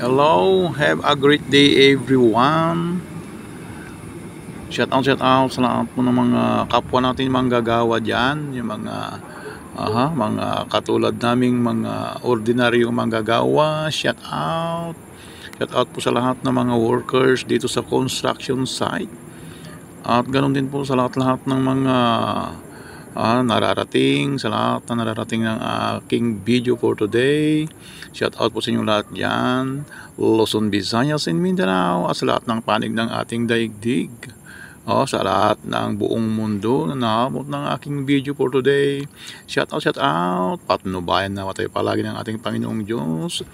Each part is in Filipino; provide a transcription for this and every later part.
Hello, have a great day everyone. Shout out sa lahat po ng mga kapwa natin manggagawa dyan. Yung mga katulad naming mga ordinaryong manggagawa. Shout out po sa lahat ng mga workers dito sa construction site. At ganoon din po sa lahat-lahat ng mga nararating, sa lahat na nararating ng aking video for today. Shout out po sa inyo lahat dyan, Luzon, Visayas, and Mindanao, at sa lahat ng panig ng ating daigdig. Sa lahat ng buong mundo na naabot ng aking video for today. Shout out. Patnubayan na tayo palagi ng ating Panginoong Diyos.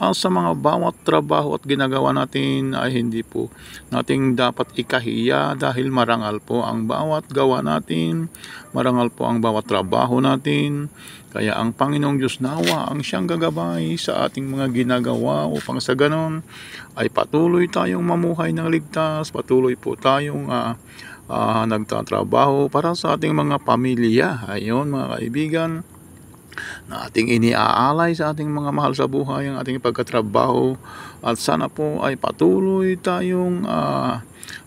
Sa mga bawat trabaho at ginagawa natin ay hindi po nating dapat ikahiya dahil marangal po ang bawat gawa natin. Marangal po ang bawat trabaho natin. Kaya ang Panginoong Diyos nawa ang siyang gagabay sa ating mga ginagawa upang sa ganon ay patuloy tayong mamuhay ng ligtas, patuloy po tayong nagtatrabaho para sa ating mga pamilya. Ayun mga kaibigan, na ating iniaalay sa ating mga mahal sa buhay ang ating pagkatrabaho, at sana po ay patuloy tayong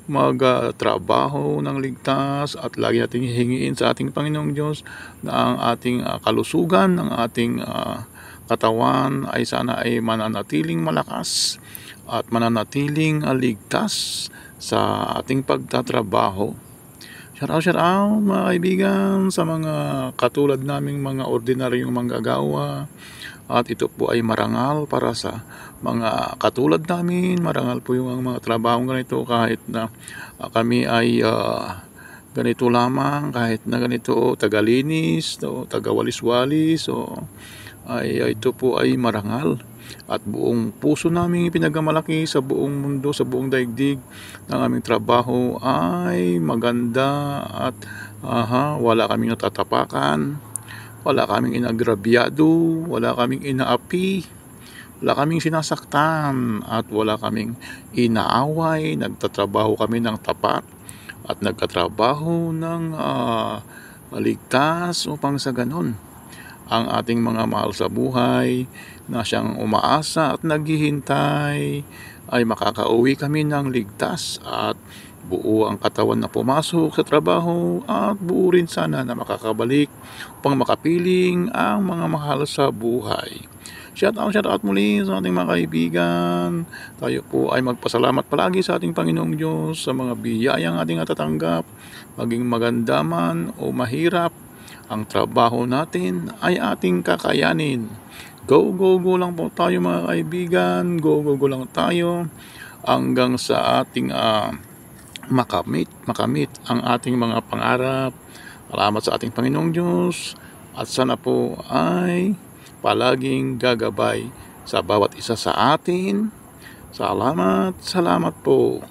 magtrabaho ng ligtas at lagi nating hihingiin sa ating Panginoong Diyos na ang ating kalusugan, ng ating katawan ay sana ay mananatiling malakas at mananatiling ligtas sa ating pagtatrabaho. Shout out mga kaibigan sa mga katulad naming mga ordinaryong manggagawa, at ito po ay marangal para sa mga katulad namin. Marangal po yung mga trabahong ganito kahit na kami ay ganito lamang, kahit na ganito tagalinis o tagawalis-walis ito po ay marangal. At buong puso namin pinagmamalaki sa buong mundo, sa buong daigdig, ng aming trabaho ay maganda at wala kaming natatapakan, wala kaming inagrabyado, wala kaming inaapi, wala kaming sinasaktan, at wala kaming inaaway. Nagtatrabaho kami ng tapat at nagkatrabaho ng ligtas upang sa ganon ang ating mga mahal sa buhay na siyang umaasa at naghihintay ay makakauwi kami ng ligtas at buo ang katawan na pumasok sa trabaho, at buo rin sana na makakabalik upang makapiling ang mga mahal sa buhay. Shout out muli sa ating mga kaibigan. Tayo po ay magpasalamat palagi sa ating Panginoong Diyos sa mga biyayang ating natatanggap, maging maganda man o mahirap. Ang trabaho natin ay ating kakayanin. Go lang po tayo mga kaibigan. Go lang tayo hanggang sa ating makamit ang ating mga pangarap. Salamat sa ating Panginoong Diyos, at sana po ay palaging gagabay sa bawat isa sa atin. Salamat po.